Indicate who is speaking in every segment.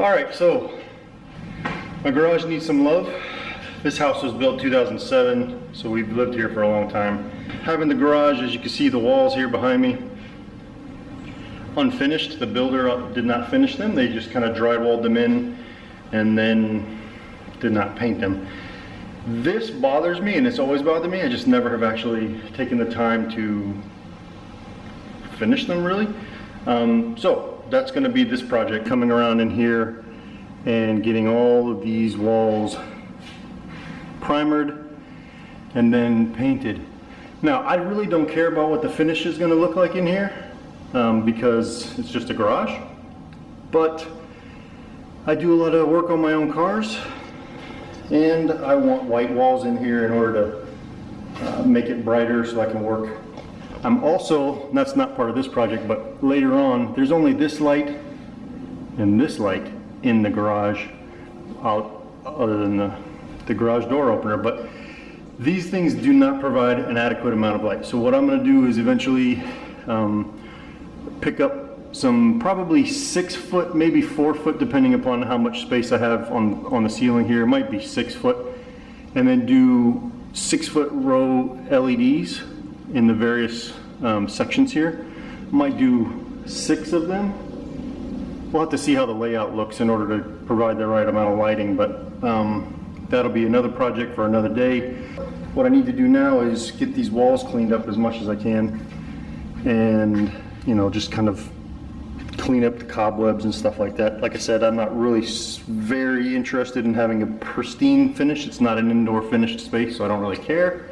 Speaker 1: Alright, so my garage needs some love. This house was built 2007, so we've lived here for a long time. Having the garage, as you can see, the walls here behind me, unfinished. The builder did not finish them. They just kind of drywalled them in and then did not paint them. This bothers me, and it's always bothered me. I just never have actually taken the time to finish them, really. So that's going to be this project, coming around in here and getting all of these walls primered and then painted. Now, I really don't care about what the finish is going to look like in here because it's just a garage, but I do a lot of work on my own cars, and I want white walls in here in order to make it brighter so I can work. I'm also, that's not part of this project, but later on, there's only this light and this light in the garage, other than the garage door opener, but these things do not provide an adequate amount of light. So what I'm going to do is eventually pick up some probably 6 foot, maybe 4 foot, depending upon how much space I have on the ceiling here. It might be 6 foot, and then do 6 foot row LEDs in the various sections here. Might do 6 of them. We'll have to see how the layout looks in order to provide the right amount of lighting, but that'll be another project for another day. What I need to do now is get these walls cleaned up as much as I can, and just kind of clean up the cobwebs and stuff like that. Like I said, I'm not really very interested in having a pristine finish. It's not an indoor finished space, so I don't really care.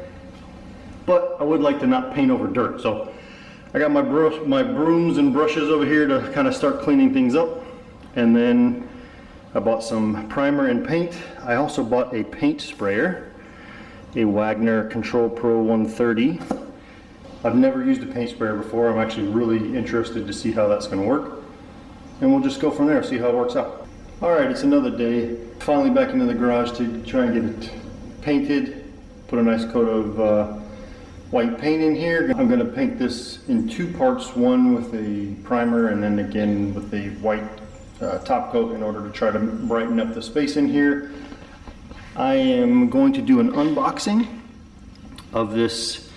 Speaker 1: But I would like to not paint over dirt. So I got my brooms and brushes over here to kind of start cleaning things up. And then I bought some primer and paint. I also bought a paint sprayer, a Wagner Control Pro 130. I've never used a paint sprayer before. I'm actually really interested to see how that's going to work. And we'll just go from there, see how it works out. Alright, it's another day. Finally back into the garage to try and get it painted. Put a nice coat of white paint in here. I'm going to paint this in 2 parts, one with a primer and then again with a white top coat in order to try to brighten up the space in here. I am going to do an unboxing of this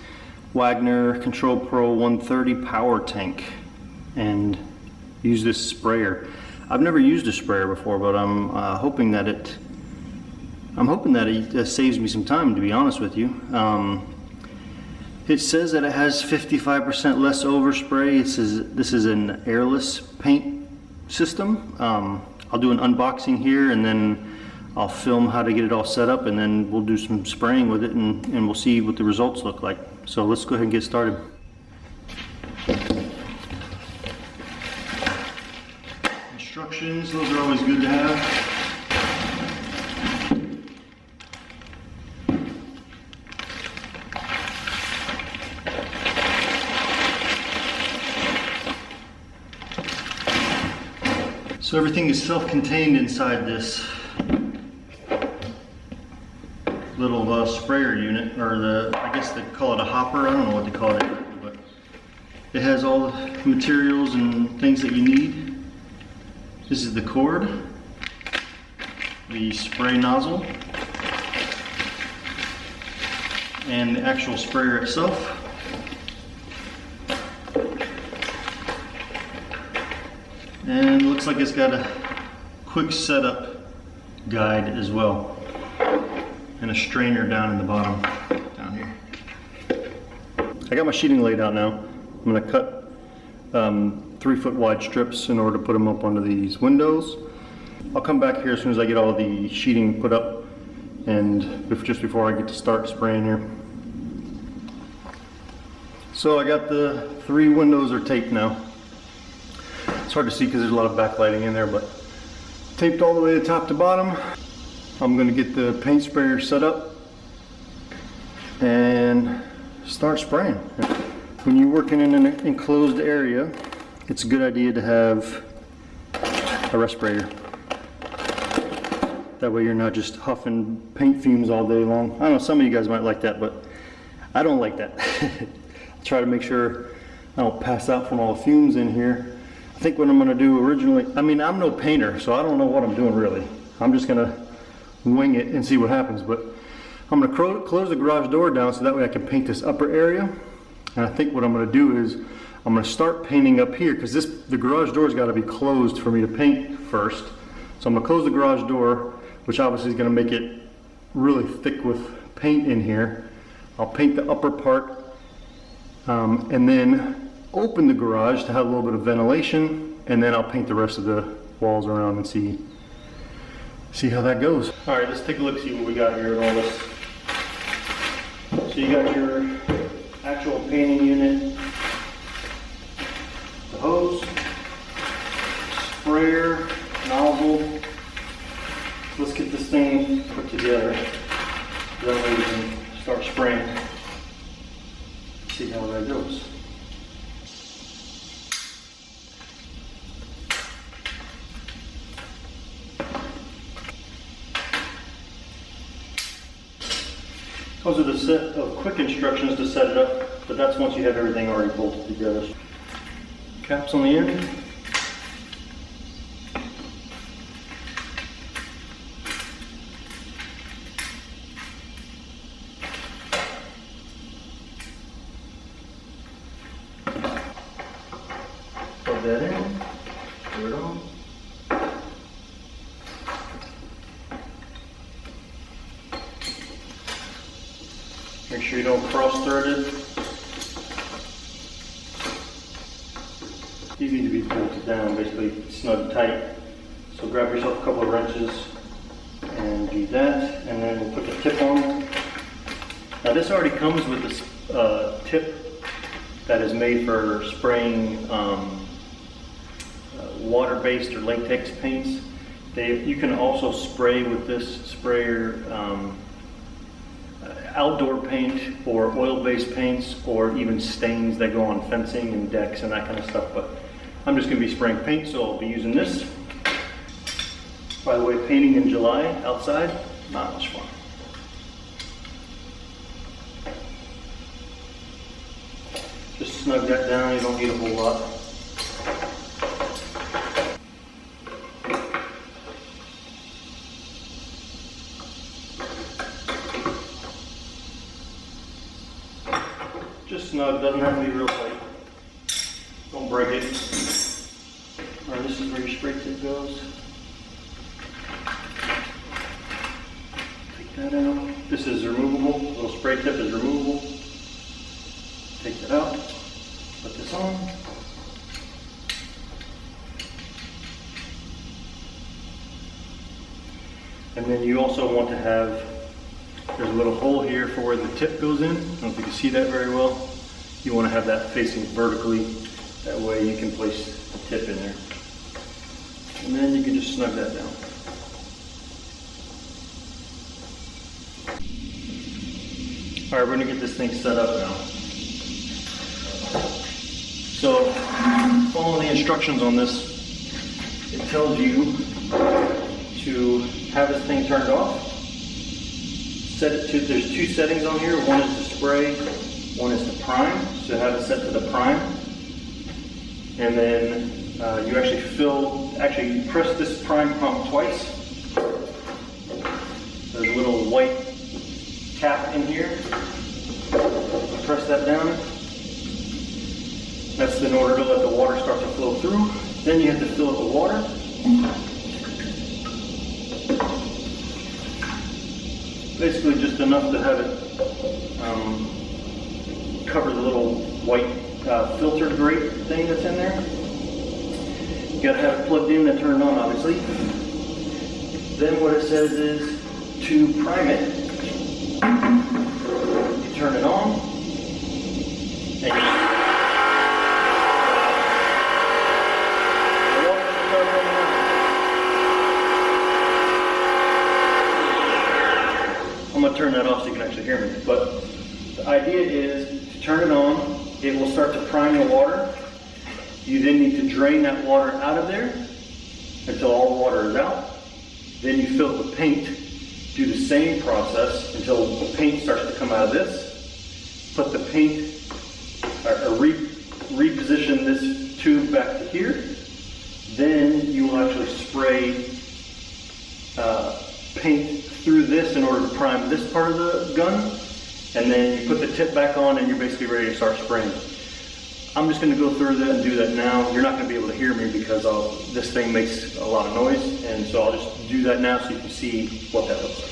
Speaker 1: Wagner Control Pro 130 power tank and use this sprayer. I've never used a sprayer before, but I'm hoping that it saves me some time, to be honest with you. It says that it has 55% less overspray. It says this is an airless paint system. I'll do an unboxing here, and then I'll film how to get it all set up, and then we'll do some spraying with it, and we'll see what the results look like. So let's go ahead and get started. Instructions, those are always good to have. So everything is self-contained inside this little sprayer unit, or I guess they call it a hopper. I don't know what they call it, but it has all the materials and things that you need. This is the cord, the spray nozzle, and the actual sprayer itself. And it looks like it's got a quick setup guide as well, and a strainer down in the bottom, down here. I got my sheeting laid out now. I'm going to cut 3 foot wide strips in order to put them up under these windows. I'll come back here as soon as I get all the sheeting put up, and just before I get to start spraying here. So I got the 3 windows are taped now. It's hard to see because there's a lot of backlighting in there, but taped all the way to top to bottom. I'm going to get the paint sprayer set up and start spraying. When you're working in an enclosed area, it's a good idea to have a respirator. That way you're not just huffing paint fumes all day long. I know some of you guys might like that, but I don't like that. I try to make sure I don't pass out from all the fumes in here. I think what I'm gonna do originally, I mean, I'm no painter, so I don't know what I'm doing really. I'm just gonna wing it and see what happens, but I'm gonna close the garage door down so that way I can paint this upper area. And I think what I'm gonna do is, I'm gonna start painting up here, because the garage door's gotta be closed for me to paint first. So I'm gonna close the garage door, which obviously is gonna make it really thick with paint in here. I'll paint the upper part, and then open the garage to have a little bit of ventilation, and then I'll paint the rest of the walls around and see how that goes. All right, let's take a look, see what we got here with all this. So you got your actual painting unit, the hose, sprayer, nozzle. Let's get this thing put together. Then we can start spraying. See how that goes. Those are the set of quick instructions to set it up, but that's once you have everything already bolted together. Caps on the end. Plug that in, put it on. Make sure you don't cross-thread it. These need to be bolted down, basically snug tight. So grab yourself a couple of wrenches and do that, and then we'll put the tip on. Now this already comes with this tip that is made for spraying water-based or latex paints. You can also spray with this sprayer outdoor paint or oil-based paints, or even stains that go on fencing and decks and that kind of stuff. But I'm just going to be spraying paint, so I'll be using this. By the way, painting in July outside, not much fun. Just snug that down, you don't need a whole lot. Just snug, doesn't have to be real tight. Don't break it. Alright, this is where your spray tip goes. Take that out. This is removable. The little spray tip is removable. Take that out. Put this on. And then you also want to have, there's a little hole here for where the tip goes in. I don't know if you can see that very well. You want to have that facing vertically. That way you can place the tip in there. And then you can just snug that down. All right, we're going to get this thing set up now. So, follow the instructions on this. It tells you to have this thing turned off. Set it to, there's two settings on here. One is to spray, one is to prime. So have it set to the prime. And then you actually press this prime pump twice. There's a little white cap in here. Press that down. That's in order to let the water start to flow through. Then you have to fill it with water. Basically just enough to have it cover the little white filter grate thing that's in there. You gotta have it plugged in and turned on, obviously. Then what it says is to prime it. You turn it on. And I'm going to turn that off so you can actually hear me. But the idea is to turn it on, it will start to prime the water. You then need to drain that water out of there until all the water is out. Then you fill it with paint. Do the same process until the paint starts to come out of this. Put the paint, reposition this tube back to here. Then you will actually spray paint through this in order to prime this part of the gun, and then you put the tip back on and you're basically ready to start spraying. I'm just going to go through that and do that now. You're not going to be able to hear me because this thing makes a lot of noise, and so I'll just do that now so you can see what that looks like.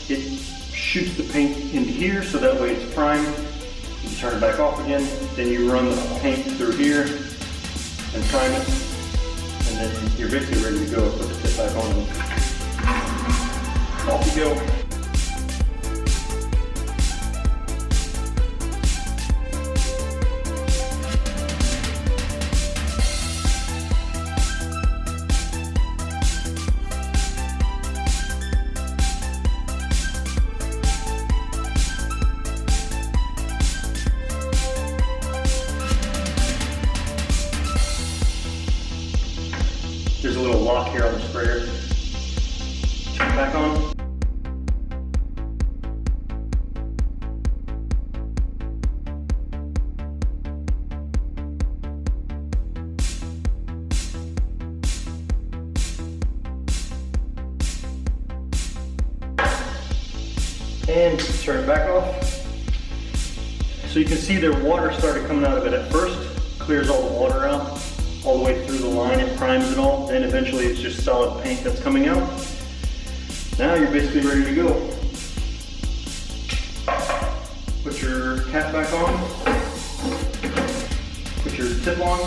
Speaker 1: It shoots the paint into here, so that way it's primed. You turn it back off again, then you run the paint through here and prime it, and then you're basically ready to go. Put the tip back on and off you go. There's a little lock here on the sprayer. Turn it back on. And turn it back off. So you can see the water started coming out of it at first. Clears all the water out. All the way through the line, it primes it all, then eventually it's just solid paint that's coming out. Now you're basically ready to go. Put your cap back on, put your tip on,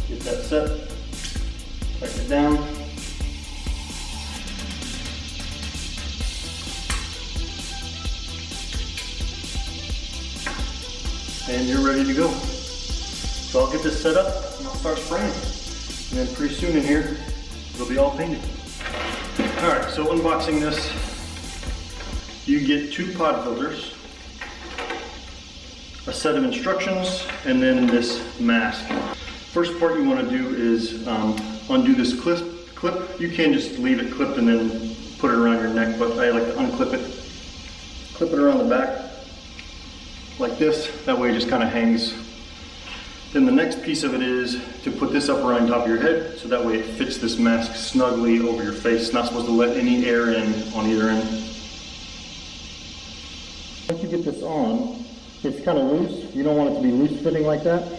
Speaker 1: get that set, tighten it down. And you're ready to go. So I'll get this set up and I'll start spraying. And then pretty soon in here, it'll be all painted. All right, so unboxing this, you get 2 pod filters, a set of instructions, and then this mask. First part you want to do is undo this clip. You can just leave it clipped and then put it around your neck, but I like to unclip it. Clip it around the back like this, that way it just kind of hangs. Then the next piece of it is to put this up around top of your head, so that way it fits this mask snugly over your face. It's not supposed to let any air in on either end. Once you get this on, it's kind of loose. You don't want it to be loose fitting like that.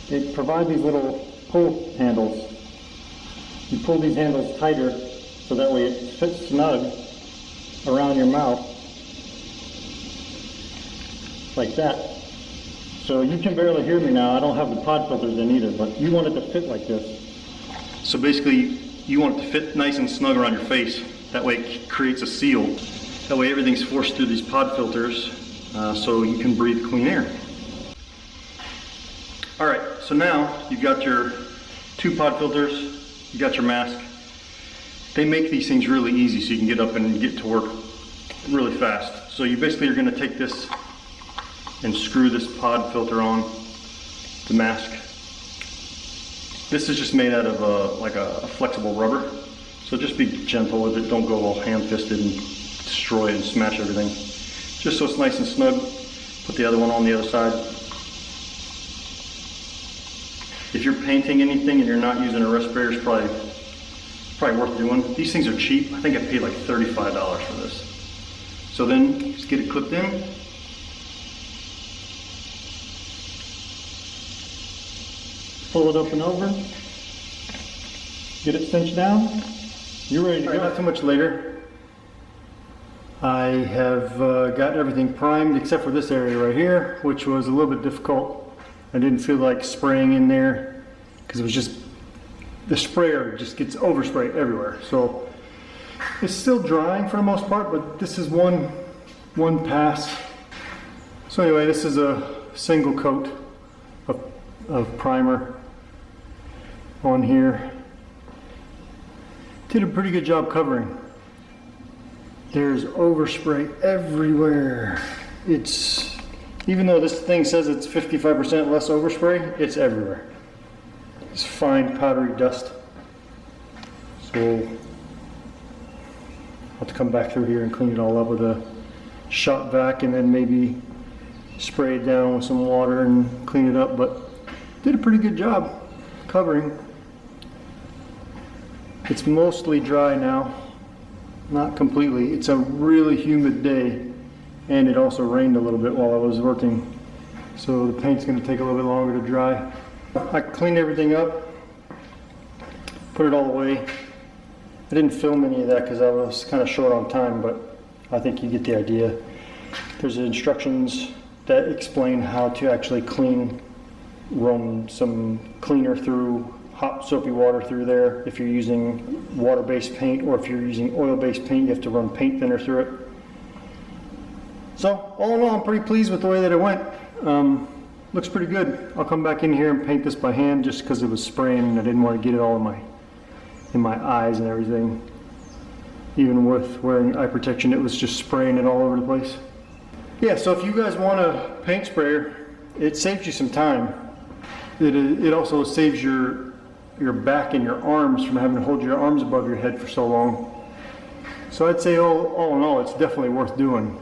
Speaker 1: It provides these little pull handles. You pull these handles tighter, so that way it fits snug around your mouth. Like that. So you can barely hear me now. I don't have the pod filters in either, but you want it to fit like this. So basically, you want it to fit nice and snug around your face. That way it creates a seal. That way everything's forced through these pod filters, so you can breathe clean air. All right, so now you've got your 2 pod filters, you got your mask. They make these things really easy so you can get up and get to work really fast. So you basically are going to take this and screw this pod filter on the mask. This is just made out of like a flexible rubber, so just be gentle with it. Don't go all ham-fisted and destroy it and smash everything. Just so it's nice and snug. Put the other one on the other side. If you're painting anything and you're not using a respirator, it's probably worth doing. These things are cheap. I think I paid like $35 for this. So then just get it clipped in. Pull it up and over.
Speaker 2: Get it cinched down. You're ready to go.
Speaker 1: Not too much later. I have got everything primed except for this area right here, which was a little bit difficult. I didn't feel like spraying in there because it was just, the sprayer just gets oversprayed everywhere. So it's still drying for the most part, but this is one pass. So anyway, this is a single coat of primer on here. Did a pretty good job covering. There's overspray everywhere. It's, even though this thing says it's 55% less overspray, it's everywhere. It's fine powdery dust. So I'll have to come back through here and clean it all up with a shop vac and then maybe spray it down with some water and clean it up, but did a pretty good job covering. It's mostly dry now, not completely. It's a really humid day, and it also rained a little bit while I was working, so the paint's going to take a little bit longer to dry. I cleaned everything up, put it all away. I didn't film any of that because I was kind of short on time, but I think you get the idea. There's instructions that explain how to actually run some cleaner through hot soapy water through there. If you're using water-based paint, or if you're using oil-based paint, you have to run paint thinner through it. So all in all, I'm pretty pleased with the way that it went. Looks pretty good. I'll come back in here and paint this by hand just because it was spraying and I didn't want to get it all in my eyes and everything. Even with wearing eye protection, it was just spraying it all over the place. Yeah, so if you guys want a paint sprayer, it saves you some time. It also saves your back and your arms from having to hold your arms above your head for so long. So I'd say all in all, it's definitely worth doing.